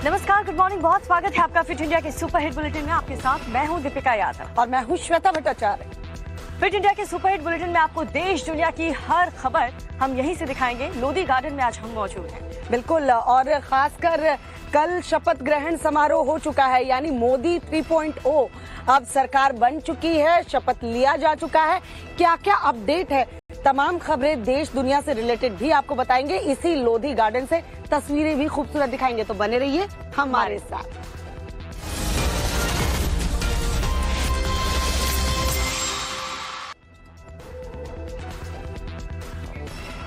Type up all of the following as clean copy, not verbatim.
नमस्कार, good morning, बहुत स्वागत है आपका फिट इंडिया के सुपर हिट बुलेटिन में। आपके साथ मैं हूं दीपिका यादव और मैं हूं श्वेता भट्टाचार्य। फिट इंडिया के सुपर हिट बुलेटिन में आपको देश दुनिया की हर खबर हम यहीं से दिखाएंगे। लोधी गार्डन में आज हम मौजूद हैं। बिल्कुल, और खासकर कल शपथ ग्रहण समारोह हो चुका है, यानी मोदी 3.0 अब सरकार बन चुकी है, शपथ लिया जा चुका है। क्या क्या अपडेट है, तमाम खबरें देश दुनिया से रिलेटेड भी आपको बताएंगे। इसी लोधी गार्डन से तस्वीरें भी खूबसूरत दिखाएंगे, तो बने रहिए हमारे साथ।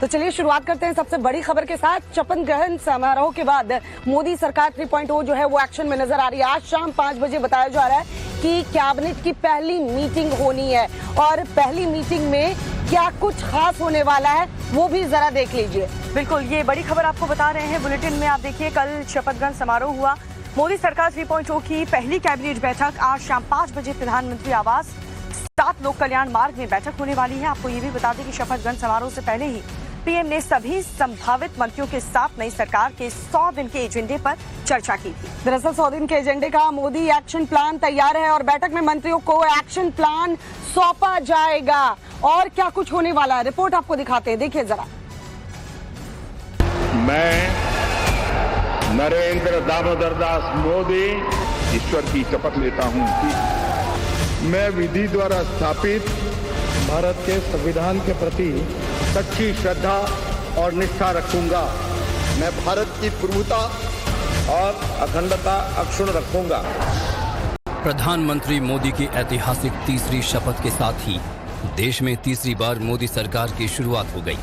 तो चलिए शुरुआत करते हैं सबसे बड़ी खबर के साथ। शपथ ग्रहण समारोह के बाद मोदी सरकार 3.0 जो है वो एक्शन में नजर आ रही है। आज शाम 5 बजे बताया जा रहा है कि कैबिनेट की पहली मीटिंग होनी है, और पहली मीटिंग में क्या कुछ खास होने वाला है वो भी जरा देख लीजिए। बिल्कुल, ये बड़ी खबर आपको बता रहे हैं बुलेटिन में। आप देखिए, कल शपथ ग्रहण समारोह हुआ। मोदी सरकार 3.0 की पहली कैबिनेट बैठक आज शाम 5 बजे प्रधानमंत्री आवास 7 लोक कल्याण मार्ग में बैठक होने वाली है। आपको ये भी बता दें कि शपथ ग्रहण समारोह से पहले ही पीएम ने सभी संभावित मंत्रियों के साथ नई सरकार के 100 दिन के एजेंडे पर चर्चा की थी। दरअसल 100 दिन के एजेंडे का मोदी एक्शन प्लान तैयार है, और बैठक में मंत्रियों को एक्शन प्लान सौंपा जाएगा। और क्या कुछ होने वाला है, रिपोर्ट आपको दिखाते हैं, देखिए जरा। मैं नरेंद्र दामोदर दास मोदी ईश्वर की शपथ लेता हूं कि मैं विधि द्वारा स्थापित भारत के संविधान के प्रति सच्ची श्रद्धा और निष्ठा रखूंगा। मैं भारत की प्रभुता और अखंडता अक्षुण्ण रखूंगा। प्रधानमंत्री मोदी की ऐतिहासिक तीसरी शपथ के साथ ही देश में तीसरी बार मोदी सरकार की शुरुआत हो गई।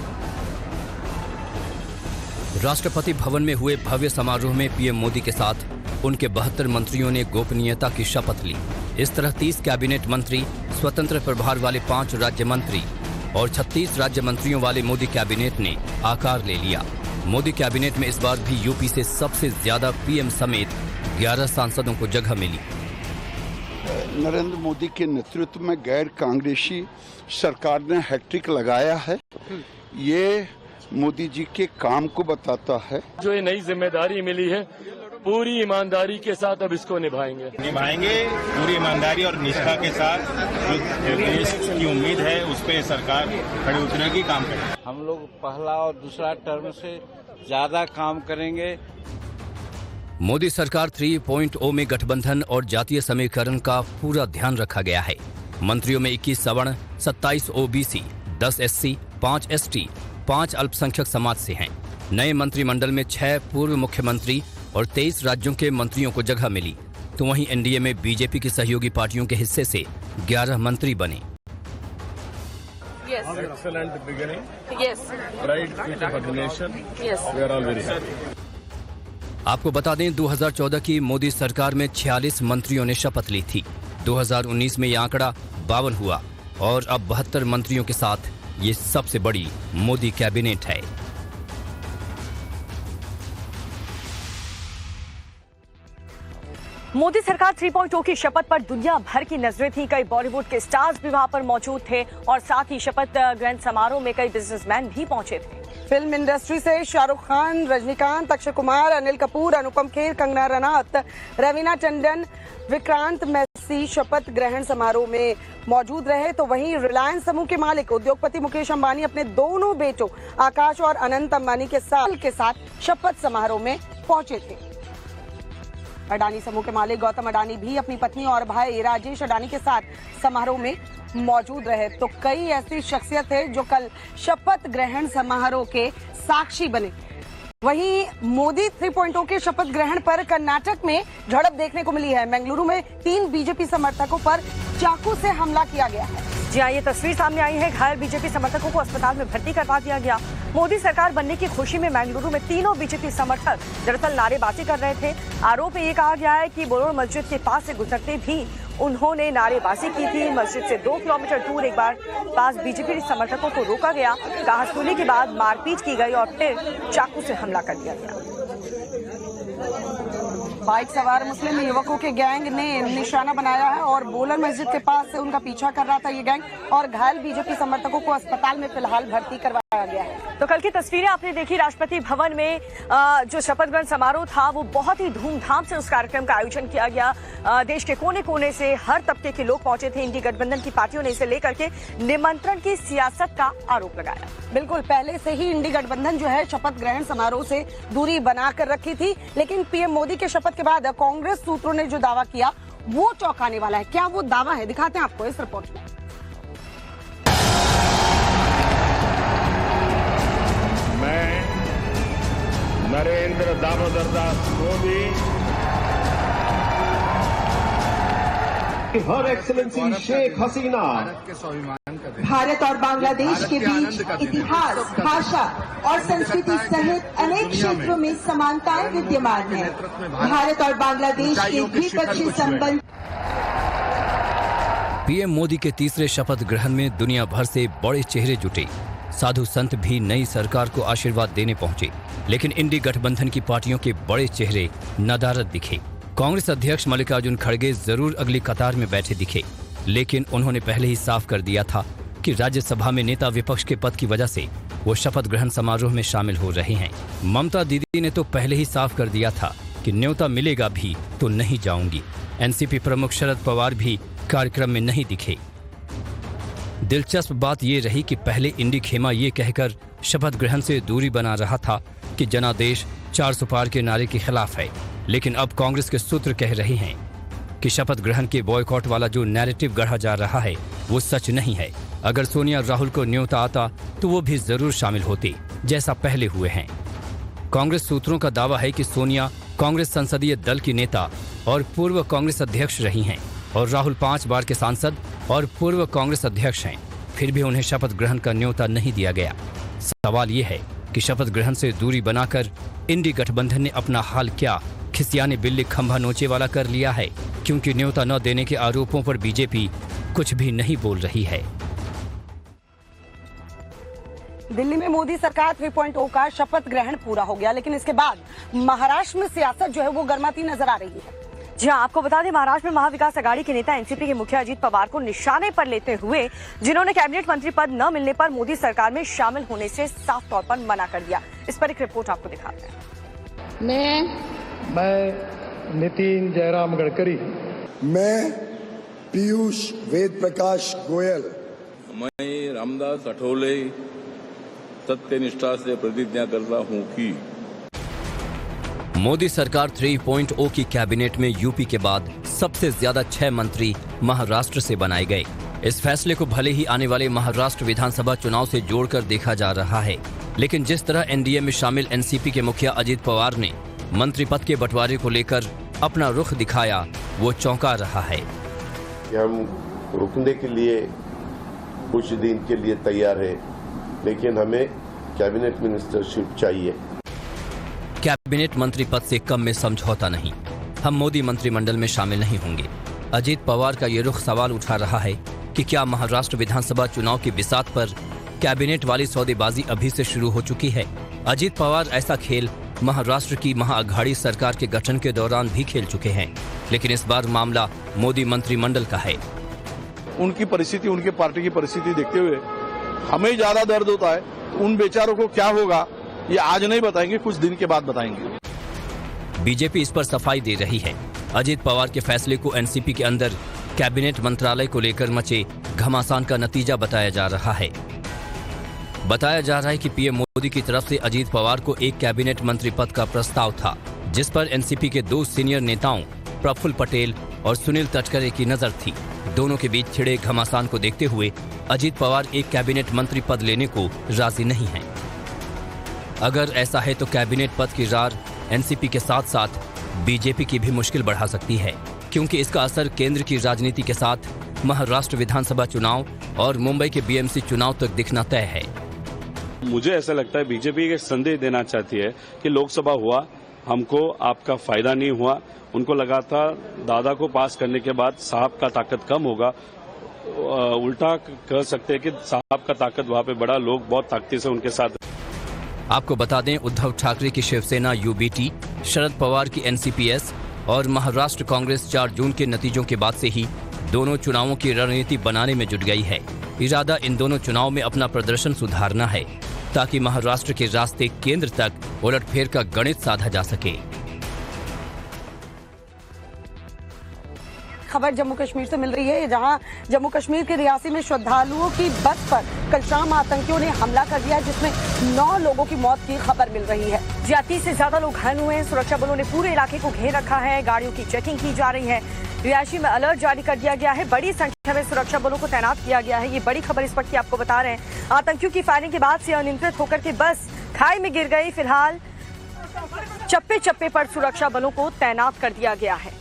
राष्ट्रपति भवन में हुए भव्य समारोह में पीएम मोदी के साथ उनके 72 मंत्रियों ने गोपनीयता की शपथ ली। इस तरह 30 कैबिनेट मंत्री, स्वतंत्र प्रभार वाले 5 राज्य मंत्री और 36 राज्य मंत्रियों वाले मोदी कैबिनेट ने आकार ले लिया। मोदी कैबिनेट में इस बार भी यूपी से सबसे ज्यादा पीएम समेत 11 सांसदों को जगह मिली। नरेंद्र मोदी के नेतृत्व में गैर कांग्रेसी सरकार ने हैट्रिक लगाया है। ये मोदी जी के काम को बताता है। जो ये नई जिम्मेदारी मिली है, पूरी ईमानदारी के साथ अब इसको निभाएंगे पूरी ईमानदारी और निष्ठा के साथ। जो देश की उम्मीद है उस पे सरकार खड़े उतरने की काम करेगी। हम लोग पहला और दूसरा टर्म से ज्यादा काम करेंगे। मोदी सरकार 3.0 में गठबंधन और जातीय समीकरण का पूरा ध्यान रखा गया है। मंत्रियों में 21 सवर्ण, 27 ओबीसी, 10 एससी, 5 एसटी, 5 अल्पसंख्यक समाज से हैं। नए मंत्रिमंडल में 6 पूर्व मुख्यमंत्री और 23 राज्यों के मंत्रियों को जगह मिली। तो वहीं एनडीए में बीजेपी की सहयोगी पार्टियों के हिस्से से 11 मंत्री बने। Excellent beginning. Bright future for the nation. We are all very happy. आपको बता दें, 2014 की मोदी सरकार में 46 मंत्रियों ने शपथ ली थी। 2019 में यह आंकड़ा 52 हुआ, और अब 72 मंत्रियों के साथ ये सबसे बड़ी मोदी कैबिनेट है। मोदी सरकार 3.0 की शपथ पर दुनिया भर की नजरें थी। कई बॉलीवुड के स्टार्स भी वहां पर मौजूद थे, और साथ ही शपथ ग्रहण समारोह में कई बिजनेसमैन भी पहुंचे थे। फिल्म इंडस्ट्री से शाहरुख खान, रजनीकांत, अक्षय कुमार, अनिल कपूर, अनुपम खेर, कंगना रनौत, रवीना टंडन, विक्रांत मैसी शपथ ग्रहण समारोह में मौजूद रहे। तो वहीं रिलायंस समूह के मालिक उद्योगपति मुकेश अंबानी अपने दोनों बेटों आकाश और अनंत अंबानी के साथ शपथ समारोह में पहुंचे थे। अडानी समूह के मालिक गौतम अडानी भी अपनी पत्नी और भाई राजेश अडानी के साथ समारोह में मौजूद रहे। तो कई ऐसी शख्सियत है जो कल शपथ ग्रहण समारोह के साक्षी बने। वहीं मोदी 3.0 के शपथ ग्रहण पर कर्नाटक में झड़प देखने को मिली है। बेंगलुरु में 3 बीजेपी समर्थकों पर चाकू से हमला किया गया है। जी हाँ, ये तस्वीर सामने आई है। घायल बीजेपी समर्थकों को अस्पताल में भर्ती करवा दिया गया। मोदी सरकार बनने की खुशी में बेंगलुरु में तीनों बीजेपी समर्थक दरअसल नारेबाजी कर रहे थे। आरोप ये कहा गया है कि बोरोड़ मस्जिद के पास से गुजरते भी उन्होंने नारेबाजी की थी। मस्जिद से 2 किलोमीटर दूर एक बार पास बीजेपी समर्थकों को रोका गया। कहासुनी के बाद मारपीट की गई और फिर चाकू से हमला कर दिया गया। बाइक सवार मुस्लिम युवकों के गैंग ने निशाना बनाया है और बोलर मस्जिद के पास से उनका पीछा कर रहा था ये गैंग, और घायल बीजेपी समर्थकों को अस्पताल में फिलहाल भर्ती करवाया गया है। तो कल की तस्वीरें आपने देखी राष्ट्रपति भवन में जो शपथ ग्रहण समारोह था वो बहुत ही धूमधाम से उस कार्यक्रम का आयोजन किया गया। देश के कोने कोने से हर तबके के लोग पहुंचे थे। इंडी गठबंधन की पार्टियों ने इसे लेकर के निमंत्रण की सियासत का आरोप लगाया। बिल्कुल, पहले से ही इंडी गठबंधन जो है शपथ ग्रहण समारोह से दूरी बनाकर रखी थी, लेकिन पीएम मोदी के शपथ के बाद कांग्रेस सूत्रों ने जो दावा किया वो चौंकाने वाला है। क्या वो दावा है, दिखाते हैं आपको इस रिपोर्ट में। मैं नरेंद्र दामोदर दास मोदी हर एक्सेलेंसी शेख हसीना भारत और बांग्लादेश के बीच इतिहास, भाषा और संस्कृति सहित अनेक क्षेत्रों में समानताएं विद्यमान है। भारत और बांग्लादेश के द्विपक्षीय संबंध। पीएम मोदी के तीसरे शपथ ग्रहण में दुनिया भर से बड़े चेहरे जुटे। साधु संत भी नई सरकार को आशीर्वाद देने पहुंचे, लेकिन इंडी गठबंधन की पार्टियों के बड़े चेहरे नदारद दिखे। कांग्रेस अध्यक्ष मल्लिकार्जुन खड़गे जरूर अगली कतार में बैठे दिखे, लेकिन उन्होंने पहले ही साफ कर दिया था कि राज्यसभा में नेता विपक्ष के पद की वजह से वो शपथ ग्रहण समारोह में शामिल हो रहे हैं। ममता दीदी ने तो पहले ही साफ कर दिया था कि न्योता मिलेगा भी तो नहीं जाऊंगी। एनसीपी प्रमुख शरद पवार भी कार्यक्रम में नहीं दिखे। दिलचस्प बात ये रही कि पहले इंडी खेमा ये कहकर शपथ ग्रहण से दूरी बना रहा था कि जनादेश 400 पार के नारे के खिलाफ है, लेकिन अब कांग्रेस के सूत्र कह रहे हैं कि शपथ ग्रहण के बॉयकॉट वाला जो नैरेटिव गढ़ा जा रहा है वो सच नहीं है। अगर सोनिया राहुल को न्योता आता तो वो भी जरूर शामिल होते, जैसा पहले हुए हैं। कांग्रेस सूत्रों का दावा है कि सोनिया कांग्रेस संसदीय दल की नेता और पूर्व कांग्रेस अध्यक्ष रही हैं और राहुल 5 बार के सांसद और पूर्व कांग्रेस अध्यक्ष हैं, फिर भी उन्हें शपथ ग्रहण का न्योता नहीं दिया गया। सवाल ये है कि शपथ ग्रहण से दूरी बनाकर इंडी गठबंधन ने अपना हाल क्या खिसियाने बिल्ली खंभा नोचे वाला कर लिया है, क्योंकि न्योता न देने के आरोपों पर बीजेपी कुछ भी नहीं बोल रही है। दिल्ली में मोदी सरकार 3.0 का शपथ ग्रहण पूरा हो गया, लेकिन इसके बाद महाराष्ट्र में सियासत जो है वो गर्माती नजर आ रही है। जी हाँ, आपको बता दें महाराष्ट्र में महाविकास आघाड़ी के नेता एनसीपी के मुखिया अजीत पवार को निशाने पर लेते हुए जिन्होंने कैबिनेट मंत्री पद न मिलने पर मोदी सरकार में शामिल होने से साफ तौर पर मना कर दिया। इस पर एक रिपोर्ट आपको दिखाते हैं। मैं नितिन जयराम गडकरी, मैं पीयूष वेद प्रकाश गोयल, मैं रामदास अठौले सत्यनिष्ठा से प्रतिज्ञा करता हूँ कि मोदी सरकार 3.0 की कैबिनेट में यूपी के बाद सबसे ज्यादा 6 मंत्री महाराष्ट्र से बनाए गए। इस फैसले को भले ही आने वाले महाराष्ट्र विधानसभा चुनाव से जोड़कर देखा जा रहा है, लेकिन जिस तरह एनडीए में शामिल एनसीपी के मुखिया अजीत पवार ने मंत्री पद के बंटवारे को लेकर अपना रुख दिखाया, वो चौंका रहा है। हम रुकने के लिए कुछ दिन के लिए तैयार है, लेकिन हमें कैबिनेट मिनिस्टरशिप चाहिए। कैबिनेट मंत्री पद से कम में समझौता नहीं, हम मोदी मंत्रिमंडल में शामिल नहीं होंगे। अजीत पवार का ये रुख सवाल उठा रहा है कि क्या महाराष्ट्र विधानसभा चुनाव की बिसात पर कैबिनेट वाली सौदेबाजी अभी से शुरू हो चुकी है। अजीत पवार ऐसा खेल महाराष्ट्र की महाअघाड़ी सरकार के गठन के दौरान भी खेल चुके हैं, लेकिन इस बार मामला मोदी मंत्रिमंडल का है। उनकी परिस्थिति, उनके पार्टी की परिस्थिति देखते हुए हमें ज्यादा दर्द होता है। उन बेचारों को क्या होगा ये आज नहीं बताएंगे, कुछ दिन के बाद बताएंगे। बीजेपी इस पर सफाई दे रही है। अजीत पवार के फैसले को एनसीपी के अंदर कैबिनेट मंत्रालय को लेकर मचे घमासान का नतीजा बताया जा रहा है। बताया जा रहा है कि पीएम मोदी की तरफ से अजीत पवार को एक कैबिनेट मंत्री पद का प्रस्ताव था, जिस पर एनसीपी के 2 सीनियर नेताओं प्रफुल्ल पटेल और सुनील तटकरे की नजर थी। दोनों के बीच छिड़े घमासान को देखते हुए अजीत पवार एक कैबिनेट मंत्री पद लेने को राजी नहीं हैं। अगर ऐसा है तो कैबिनेट पद की रार एनसीपी के साथ साथ बीजेपी की भी मुश्किल बढ़ा सकती है, क्योंकि इसका असर केंद्र की राजनीति के साथ महाराष्ट्र विधानसभा चुनाव और मुंबई के बीएमसी चुनाव तक दिखना तय है। मुझे ऐसा लगता है बीजेपी एक संदेश देना चाहती है कि लोकसभा हुआ, हमको आपका फायदा नहीं हुआ। उनको लगा था दादा को पास करने के बाद साहब का ताकत कम होगा। उल्टा कह सकते हैं कि साहब का ताकत वहाँ पे बड़ा, लोग बहुत ताकती से उनके साथ। आपको बता दें, उद्धव ठाकरे की शिवसेना यूबीटी, शरद पवार की एनसीपीएस और महाराष्ट्र कांग्रेस 4 जून के नतीजों के बाद से ही दोनों चुनावों की रणनीति बनाने में जुट गई है। इरादा इन दोनों चुनाव में अपना प्रदर्शन सुधारना है। ताकि महाराष्ट्र के रास्ते केंद्र तक उलटफेर का गणित साधा जा सके। खबर जम्मू कश्मीर से मिल रही है, जहां जम्मू कश्मीर के रियासी में श्रद्धालुओं की बस पर कल शाम आतंकियों ने हमला कर दिया, जिसमें 9 लोगों की मौत की खबर मिल रही है। 30 से ज्यादा लोग घायल हुए हैं। सुरक्षा बलों ने पूरे इलाके को घेर रखा है। गाड़ियों की चेकिंग की जा रही है। रिहायशी में अलर्ट जारी कर दिया गया है। बड़ी संख्या में सुरक्षा बलों को तैनात किया गया है। ये बड़ी खबर इस वक्त की आपको बता रहे हैं। आतंकियों की फायरिंग के बाद से अनियंत्रित होकर के बस खाई में गिर गई। फिलहाल चप्पे चप्पे पर सुरक्षा बलों को तैनात कर दिया गया है।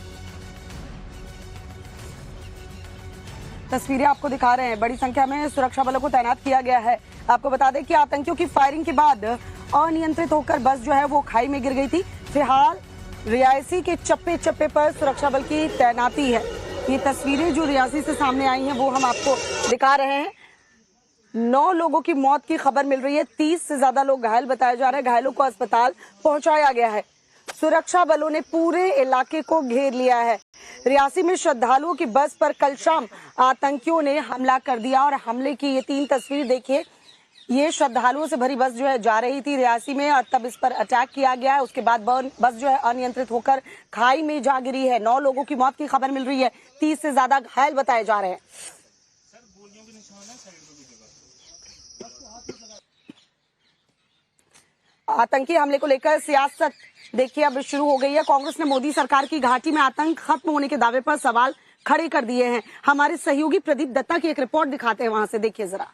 तस्वीरें आपको दिखा रहे हैं। बड़ी संख्या में सुरक्षा बलों को तैनात किया गया है। आपको बता दें कि आतंकियों की फायरिंग के बाद अनियंत्रित होकर बस जो है वो खाई में गिर गई थी। फिलहाल रियासी के चप्पे चप्पे पर सुरक्षा बल की तैनाती है। ये तस्वीरें जो रियासी से सामने आई हैं वो हम आपको दिखा रहे हैं। 9 लोगों की मौत की खबर मिल रही है। 30 से ज्यादा लोग घायल बताए जा रहे हैं। घायलों को अस्पताल पहुंचाया गया है। सुरक्षा बलों ने पूरे इलाके को घेर लिया है। रियासी में श्रद्धालुओं की बस पर कल शाम आतंकियों ने हमला कर दिया और हमले की ये 3 तस्वीर देखिए। ये श्रद्धालुओं से भरी बस जो है जा रही थी रियासी में और तब इस पर अटैक किया गया है। उसके बाद बस जो है अनियंत्रित होकर खाई में जा गिरी है। 9 लोगों की मौत की खबर मिल रही है। 30 से ज्यादा घायल बताए जा रहे हैं। आतंकी हमले को लेकर सियासत देखिए अब शुरू हो गई है। कांग्रेस ने मोदी सरकार की घाटी में आतंक खत्म होने के दावे पर सवाल खड़े कर दिए हैं। हमारे सहयोगी प्रदीप दत्ता की एक रिपोर्ट दिखाते हैं, वहां से देखिए जरा।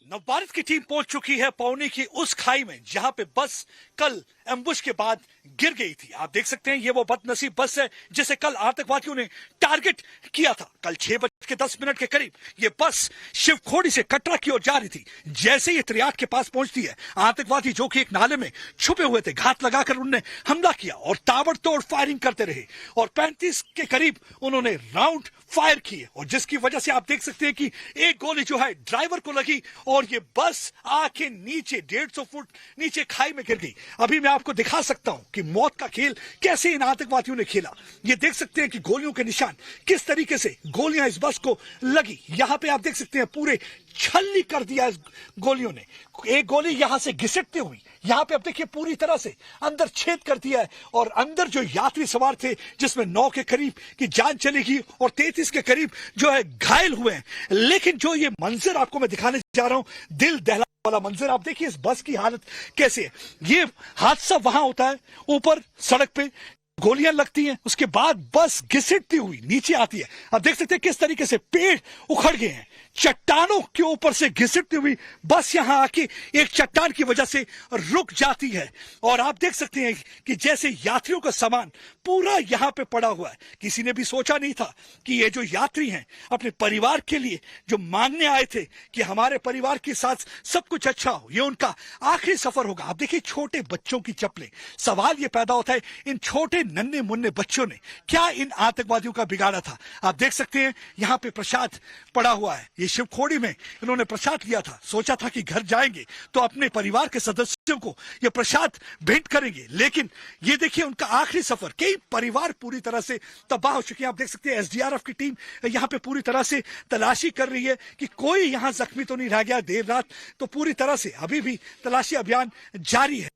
नवभारत की टीम पहुंच चुकी है पौनी की उस खाई में जहां पे बस कल एम्बुश के बाद गिर गई थी। आप देख सकते हैं ये वो बदनसीब बस है जिसे कल आतंकवादियों ने टारगेट किया था। कल 6:10 के करीब ये बस शिवखोड़ी से कटरा की ओर जा रही थी। जैसे ये त्रियाट के पास पहुंचती है, आतंकवादी जो कि एक नाले में छुपे हुए थे, घात लगाकर उन्होंने हमला किया और ताबड़तोड़ फायरिंग करते रहे और 35 के करीब उन्होंने राउंड फायर किए और जिसकी वजह से आप देख सकते हैं कि एक गोली जो है ड्राइवर को लगी और ये बस आके नीचे 150 फुट नीचे खाई में गिर गई। अभी मैं आपको दिखा सकता हूं कि मौत का खेल कैसे इन आतंकवादियों ने खेला। ये देख सकते हैं कि गोलियों के निशान किस तरीके से गोलियां इस बस को लगी। यहां पे आप देख सकते हैं पूरे छल्ली कर दिया इस गोलियों ने। एक गोली यहां से घिसटते हुई यहां पे आप देखिए पूरी तरह से अंदर छेद कर दिया है और अंदर जो यात्री सवार थे जिसमें 9 के करीब की जान चली गई और 33 के करीब जो है घायल हुए हैं। लेकिन जो ये मंजर आपको मैं दिखाने जा रहा हूं, दिल दहला वाला मंजर, आप देखिए इस बस की हालत कैसे है। ये हादसा वहां होता है, ऊपर सड़क पे गोलियां लगती हैं, उसके बाद बस घिसटती हुई नीचे आती है। आप देख सकते हैं किस तरीके से पेड़ उखड़ गए हैं। चट्टानों के ऊपर से घिसटती हुई बस यहां आके एक चट्टान की वजह से रुक जाती है और आप देख सकते हैं कि जैसे यात्रियों का सामान पूरा यहां पे पड़ा हुआ है। किसी ने भी सोचा नहीं था कि ये जो यात्री हैं अपने परिवार के लिए जो मांगने आए थे कि हमारे परिवार के साथ सब कुछ अच्छा हो, ये उनका आखिरी सफर होगा। आप देखिए छोटे बच्चों की चप्पलें। सवाल ये पैदा होता है इन छोटे नन्हे मुन्ने बच्चों ने क्या इन आतंकवादियों का बिगाड़ा था। आप देख सकते हैं यहाँ पे प्रसाद पड़ा हुआ है। ये शिवखोड़ी में इन्होंने प्रसाद लिया था, सोचा था कि घर जाएंगे तो अपने परिवार के सदस्यों को ये प्रसाद भेंट करेंगे। लेकिन ये देखिए उनका आखिरी सफर, कई परिवार पूरी तरह से तबाह हो चुके हैं। आप देख सकते हैं एसडीआरएफ की टीम यहाँ पे पूरी तरह से तलाशी कर रही है कि कोई यहाँ जख्मी तो नहीं रह गया। देर रात तो पूरी तरह से अभी भी तलाशी अभियान जारी है।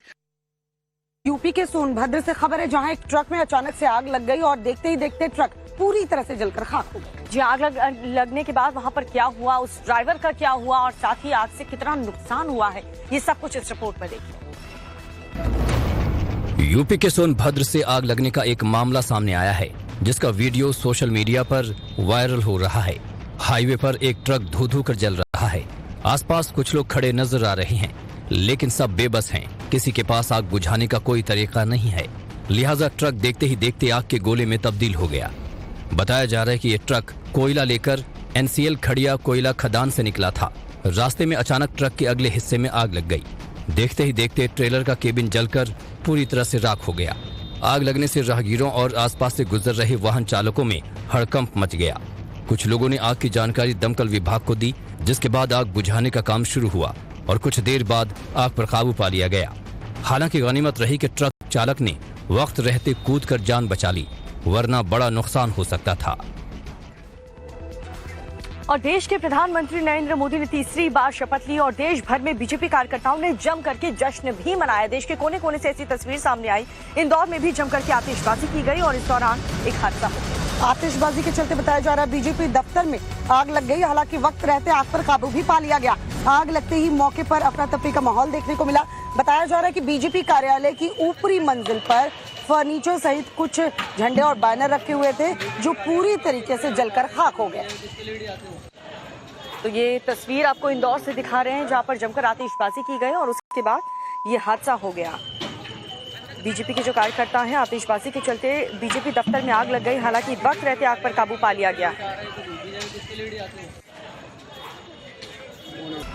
यूपी के सोनभद्र से खबर है, जहां एक ट्रक में अचानक से आग लग गई और देखते ही देखते ट्रक पूरी तरह से जलकर खाक हो गई। जी, आग लगने के बाद वहां पर क्या हुआ, उस ड्राइवर का क्या हुआ और साथ ही आग से कितना नुकसान हुआ है, ये सब कुछ इस रिपोर्ट में देखिए। यूपी के सोनभद्र से आग लगने का एक मामला सामने आया है, जिसका वीडियो सोशल मीडिया पर वायरल हो रहा है। हाईवे पर एक ट्रक धू-धू कर जल रहा है। आसपास कुछ लोग खड़े नजर आ रहे हैं, लेकिन सब बेबस हैं। किसी के पास आग बुझाने का कोई तरीका नहीं है, लिहाजा ट्रक देखते ही देखते आग के गोले में तब्दील हो गया। बताया जा रहा है कि ये ट्रक कोयला लेकर NCL खड़िया कोयला खदान से निकला था। रास्ते में अचानक ट्रक के अगले हिस्से में आग लग गई। देखते ही देखते ट्रेलर का केबिन जलकर पूरी तरह से राख हो गया। आग लगने से राहगीरों और आसपास से गुजर रहे वाहन चालकों में हड़कंप मच गया। कुछ लोगों ने आग की जानकारी दमकल विभाग को दी, जिसके बाद आग बुझाने का काम शुरू हुआ और कुछ देर बाद आग पर काबू पा लिया गया। हालांकि गनीमत रही कि ट्रक चालक ने वक्त रहते कूदकर जान बचा ली, वरना बड़ा नुकसान हो सकता था। और देश के प्रधानमंत्री नरेंद्र मोदी ने तीसरी बार शपथ ली और देश भर में बीजेपी कार्यकर्ताओं ने जम करके जश्न भी मनाया। देश के कोने कोने से ऐसी तस्वीर सामने आई। इंदौर में भी जम करके आतिशबाजी की गई और इस दौरान एक हादसा हो गया। आतिशबाजी के चलते बताया जा रहा है बीजेपी दफ्तर में आग लग गई। हालांकि वक्त रहते आग पर काबू भी पा लिया गया। आग लगते ही मौके पर अफरा तफरी का माहौल देखने को मिला। बताया जा रहा है कि बीजेपी कार्यालय की ऊपरी मंजिल पर फर्नीचर सहित कुछ झंडे और बैनर रखे हुए थे जो पूरी तरीके से जलकर खाक हो गए। तो ये तस्वीर आपको इंदौर से दिखा रहे हैं जहां पर जमकर आतिशबाजी की गई और उसके बाद ये हादसा हो गया। बीजेपी के जो कार्यकर्ता हैं, आतिशबाजी के चलते बीजेपी दफ्तर में आग लग गई। हालांकि वक्त रहते आग पर काबू पा लिया गया।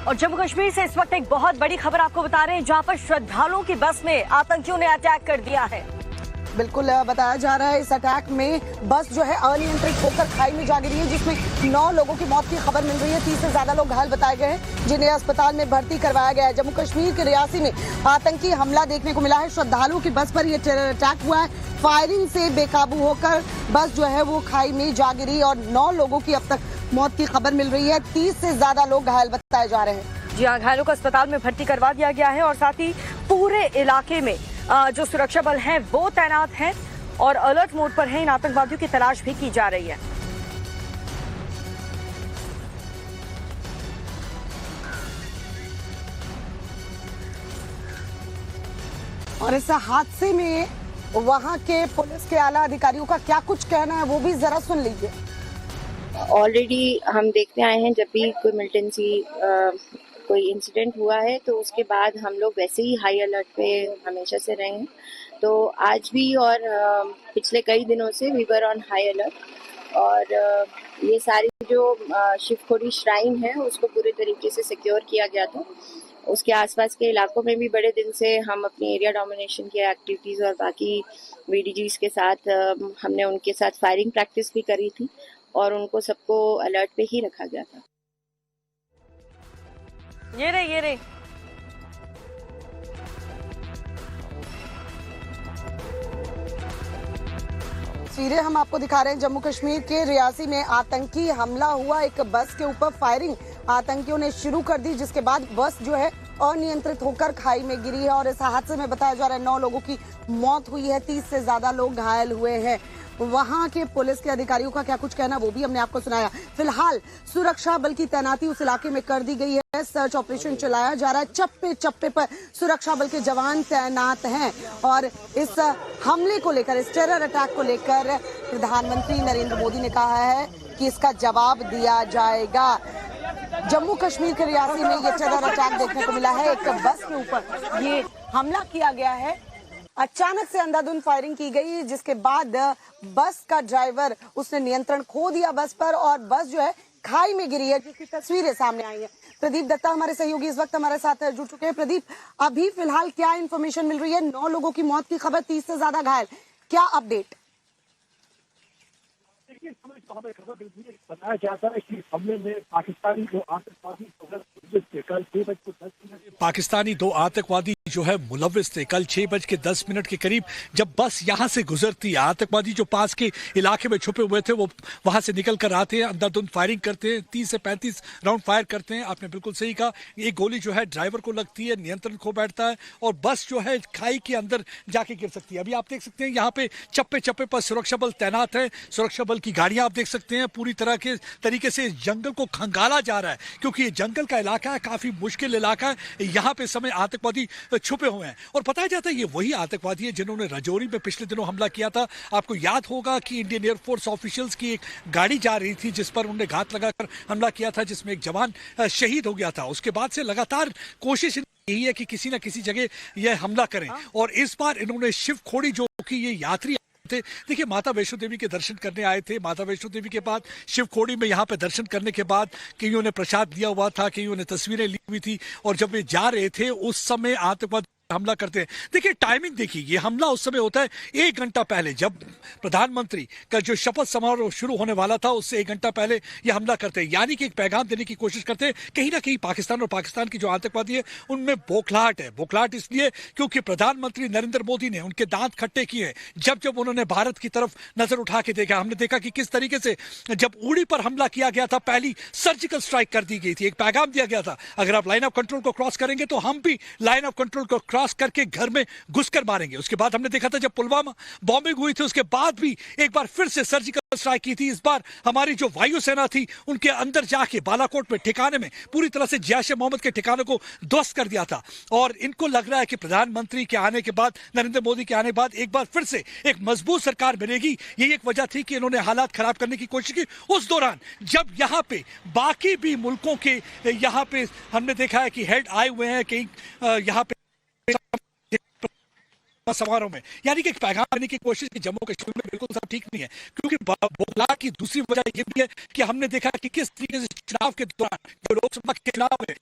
और जम्मू कश्मीर से इस वक्त एक बहुत बड़ी खबर आपको बता रहे हैं जहां पर श्रद्धालुओं की बस में आतंकियों ने अटैक कर दिया है। बिल्कुल बताया जा रहा है इस अटैक में बस जो है अनियंत्रित होकर खाई में जा गिरी है जिसमें 9 लोगों की मौत की खबर मिल रही है। 30 से ज्यादा लोग घायल बताए गए हैं जिन्हें अस्पताल में भर्ती करवाया गया है। जम्मू कश्मीर के रियासी में आतंकी हमला देखने को मिला है। श्रद्धालुओं की बस पर यह टेरर अटैक हुआ है। फायरिंग से बेकाबू होकर बस जो है वो खाई में जा गिरी और 9 लोगों की अब तक मौत की खबर मिल रही है। 30 से ज्यादा लोग घायल बताए जा रहे हैं। जी हाँ, घायलों को अस्पताल में भर्ती करवा दिया गया है और साथ ही पूरे इलाके में जो सुरक्षा बल हैं वो तैनात हैं और अलर्ट मोड पर हैं। इन आतंकवादियों की तलाश भी की जा रही है। और इस हादसे में वहां के पुलिस के आला अधिकारियों का क्या कुछ कहना है वो भी जरा सुन लीजिए। ऑलरेडी हम देखते आए हैं जब भी कोई मिलिटेंसी कोई इंसिडेंट हुआ है तो उसके बाद हम लोग वैसे ही हाई अलर्ट पे हमेशा से रहे हैं। तो आज भी और पिछले कई दिनों से we were on high alert और ये सारी जो शिवखोड़ी श्राइन है उसको पूरे तरीके से सिक्योर किया गया था। उसके आसपास के इलाकों में भी बड़े दिन से हम अपनी एरिया डोमिनेशन की एक्टिविटीज़ और बाकी वीडीजीज के साथ हमने उनके साथ फायरिंग प्रैक्टिस भी करी थी और उनको सबको अलर्ट पे ही रखा गया था। ये रे तस्वीरें हम आपको दिखा रहे हैं। जम्मू कश्मीर के रियासी में आतंकी हमला हुआ। एक बस के ऊपर फायरिंग आतंकियों ने शुरू कर दी जिसके बाद बस जो है अनियंत्रित होकर खाई में गिरी है और इस हादसे में बताया जा रहा है 9 लोगों की मौत हुई है। 30 से ज्यादा लोग घायल हुए हैं। वहां के पुलिस के अधिकारियों का क्या कुछ कहना वो भी हमने आपको सुनाया। फिलहाल सुरक्षा बल की तैनाती उस इलाके में कर दी गई है। सर्च ऑपरेशन चलाया जा रहा है। चप्पे चप्पे पर सुरक्षा बल के जवान तैनात हैं और इस हमले को लेकर, इस टेरर अटैक को लेकर प्रधानमंत्री नरेंद्र मोदी ने कहा है कि इसका जवाब दिया जाएगा। जम्मू कश्मीर के रियासी में ये टेरर अटैक देखने को मिला है। एक बस के ऊपर ये हमला किया गया है। अचानक से अंधाधुंध फायरिंग की गई जिसके बाद बस का ड्राइवर उसने नियंत्रण खो दिया बस पर और बस जो है खाई में गिरी है जिसकी तस्वीरें सामने आई हैं। प्रदीप दत्ता हमारे सहयोगी इस वक्त हमारे साथ जुड़ चुके हैं। प्रदीप, अभी फिलहाल क्या इन्फॉर्मेशन मिल रही है? 9 लोगों की मौत की खबर, 30 से ज्यादा घायल, क्या अपडेट? हमें खबर बताया जाता है कि हमले में पाकिस्तानी दो आतंकवादी जो है मुलविस थे। कल 6:10 के करीब जब बस यहां से गुजरती है, आतंकवादी जो पास के इलाके में छुपे हुए थे वो वहां से निकल कर आते हैं, अंधाधुंध फायरिंग करते हैं, 30 से 35 राउंड फायर करते हैं। आपने बिल्कुल सही कहा, एक गोली जो है ड्राइवर को लगती है, नियंत्रण खो बैठता है और बस जो है खाई के अंदर जाके गिर सकती है। अभी आप देख सकते हैं यहाँ पे चप्पे चप्पे पर सुरक्षा बल तैनात है। सुरक्षा बल की गाड़ियां आप देख सकते हैं। पूरी तरह के तरीके से जंगल को खंगाला जा रहा है क्योंकि ये जंगल का इलाका है, काफी मुश्किल इलाका है। यहाँ पे समय आतंकवादी छुपे हुए हैं और बताया जाता है ये वही आतंकवादी है जिन्होंने राजौरी में पिछले दिनों हमला किया था। आपको याद होगा कि इंडियन एयरफोर्स ऑफिशियल्स की एक गाड़ी जा रही थी जिस पर उन्होंने घात लगाकर हमला किया था, जिसमें एक जवान शहीद हो गया था। उसके बाद से लगातार कोशिश यही है कि किसी न किसी जगह यह हमला करें और इस बार इन्होंने शिवखोड़ी जो कि ये यात्री थे, देखिए माता वैष्णो देवी के दर्शन करने आए थे। माता वैष्णो देवी के बाद शिवखोड़ी में यहाँ पे दर्शन करने के बाद कईयों ने प्रसाद लिया हुआ था, कईयों ने तस्वीरें ली हुई थी और जब वे जा रहे थे उस समय आतंकवादी हमला करते हैं। देखिए टाइमिंग देखिए, ये हमला उस समय होता है 1 घंटा पहले, जब प्रधानमंत्री का जो शपथ समारोह शुरू होने वाला था उससे 1 घंटा पहले ये हमला करते हैं। यानी कि एक पैगाम देने की कोशिश करते हैं कहीं ना कहीं पाकिस्तान, और पाकिस्तान की जो आतंकवादी है उनमें बौखलाहट है। बौखलाहट इसलिए क्योंकि प्रधानमंत्री नरेंद्र मोदी ने उनके दांत खट्टे किए हैं जब जब उन्होंने भारत की तरफ नजर उठा के देखा। हमने देखा कि किस तरीके से जब उड़ी पर हमला किया गया था, पहली सर्जिकल स्ट्राइक कर दी गई थी, एक पैगाम दिया गया था अगर आप लाइन ऑफ कंट्रोल को क्रॉस करेंगे तो हम भी लाइन ऑफ कंट्रोल को क्रॉस करके घर में घुसकर मारेंगे। उसके बाद हमने देखा था जब पुलवामा बॉम्बिंग हुई थी उसके बाद भी एक बार फिर से सर्जिकल स्ट्राइक की थी। इस बार हमारी जो वायुसेना थी उनके अंदर जाके बालाकोट में ठिकाने में पूरी तरह से जैश ए मोहम्मद के ठिकानों को ध्वस्त कर दिया था। और इनको लग रहा है कि प्रधानमंत्री के आने के बाद, नरेंद्र मोदी के आने के बाद एक बार फिर से एक मजबूत सरकार बनेगी। यही एक वजह थी कि इन्होंने हालात खराब करने की कोशिश की। उस दौरान जब यहाँ पे बाकी भी मुल्कों के यहाँ पे हमने देखा है कि हेड आए हुए हैं कहीं यहाँ पे समारोह में, यानी कि एक पैगाम देने की कोशिश की जम्मू कश्मीर में बिल्कुल सब ठीक नहीं है। क्योंकि बौखलाहट की दूसरी वजह यह भी है कि हमने देखा कि किस तरीके से चुनाव के दौरान जो लोकसभा के चुनाव में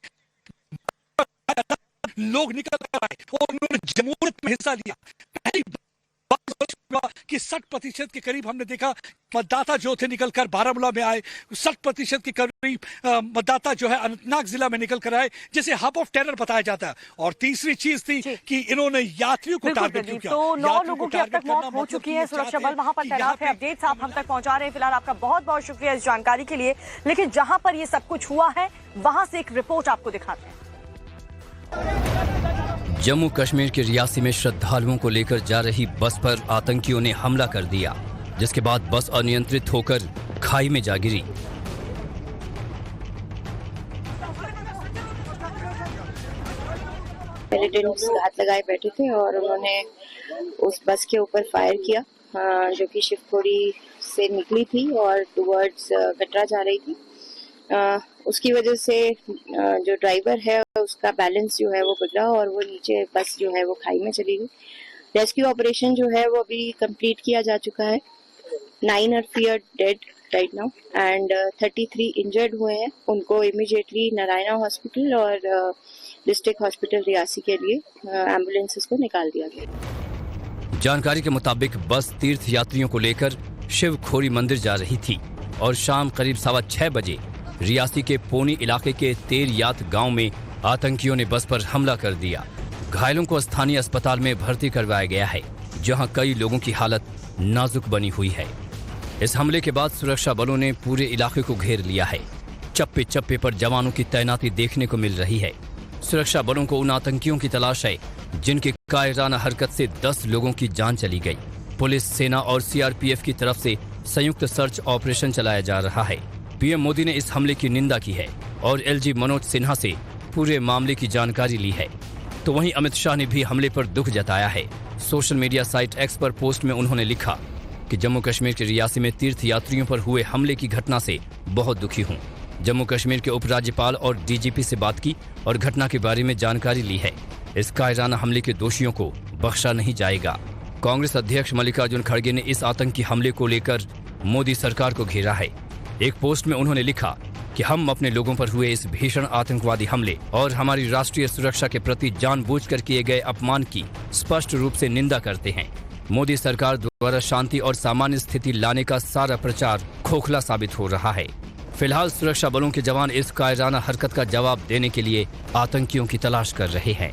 लोग निकल कर आए और उन्होंने जमहूरियत में हिस्सा लिया। पहली कि 60% के करीब हमने देखा मतदाता जो थे निकलकर बारामूला में आए, 60% के करीब मतदाता जो है अनंतनाग जिला में निकल कर आए, जिसे हब ऑफ टेरर बताया जाता है। और तीसरी चीज थी कि इन्होंने यात्रियों को टारगेट किया। तो 9 लोगों की अब तक मौत हो चुकी है, सुरक्षा बल वहां पर तैनात है। अपडेट्स आप हम तक पहुंचा रहे हैं। फिलहाल आपका बहुत बहुत शुक्रिया इस जानकारी के लिए। लेकिन जहां पर ये सब कुछ हुआ है वहां से एक रिपोर्ट आपको दिखाते हैं। जम्मू कश्मीर के रियासी में श्रद्धालुओं को लेकर जा रही बस पर आतंकियों ने हमला कर दिया, जिसके बाद बस अनियंत्रित होकर खाई में जा गिरी। मिलिटेंट्स घात लगाए बैठे थे और उन्होंने उस बस के ऊपर फायर किया जो कि शिवखोड़ी से निकली थी और टुवर्ड्स कटरा जा रही थी। उसकी वजह से जो ड्राइवर है उसका बैलेंस जो है वो बिगड़ा और वो नीचे बस जो है वो खाई में चली गई। रेस्क्यू ऑपरेशन जो है वो अभी कंप्लीट किया जा चुका है। 9 are feared dead right now and 33 injured हुए हैं। उनको इमीडिएटली नारायणा हॉस्पिटल और डिस्ट्रिक्ट हॉस्पिटल रियासी के लिए एम्बुलेंसेस को निकाल दिया गया। जानकारी के मुताबिक बस तीर्थ यात्रियों को लेकर शिवखोरी मंदिर जा रही थी और शाम करीब 6:15 बजे रियासी के पोनी इलाके के तेरयात गांव में आतंकियों ने बस पर हमला कर दिया। घायलों को स्थानीय अस्पताल में भर्ती करवाया गया है, जहां कई लोगों की हालत नाजुक बनी हुई है। इस हमले के बाद सुरक्षा बलों ने पूरे इलाके को घेर लिया है। चप्पे चप्पे पर जवानों की तैनाती देखने को मिल रही है। सुरक्षा बलों को उन आतंकियों की तलाश है जिनकी कायराना हरकत से 10 लोगों की जान चली गई। पुलिस, सेना और सीआरपीएफ की तरफ से संयुक्त सर्च ऑपरेशन चलाया जा रहा है। पीएम मोदी ने इस हमले की निंदा की है और एलजी मनोज सिन्हा से पूरे मामले की जानकारी ली है। तो वहीं अमित शाह ने भी हमले पर दुख जताया है। सोशल मीडिया साइट एक्स पर पोस्ट में उन्होंने लिखा कि जम्मू कश्मीर के रियासी में तीर्थ यात्रियों पर हुए हमले की घटना से बहुत दुखी हूँ। जम्मू कश्मीर के उपराज्यपाल और डीजीपी से बात की और घटना के बारे में जानकारी ली है। इस कायराना हमले के दोषियों को बख्शा नहीं जाएगा। कांग्रेस अध्यक्ष मल्लिकार्जुन खड़गे ने इस आतंकी हमले को लेकर मोदी सरकार को घेरा है। एक पोस्ट में उन्होंने लिखा कि हम अपने लोगों पर हुए इस भीषण आतंकवादी हमले और हमारी राष्ट्रीय सुरक्षा के प्रति जानबूझकर किए गए अपमान की स्पष्ट रूप से निंदा करते हैं। मोदी सरकार द्वारा शांति और सामान्य स्थिति लाने का सारा प्रचार खोखला साबित हो रहा है। फिलहाल सुरक्षा बलों के जवान इस कायराना हरकत का जवाब देने के लिए आतंकियों की तलाश कर रहे हैं।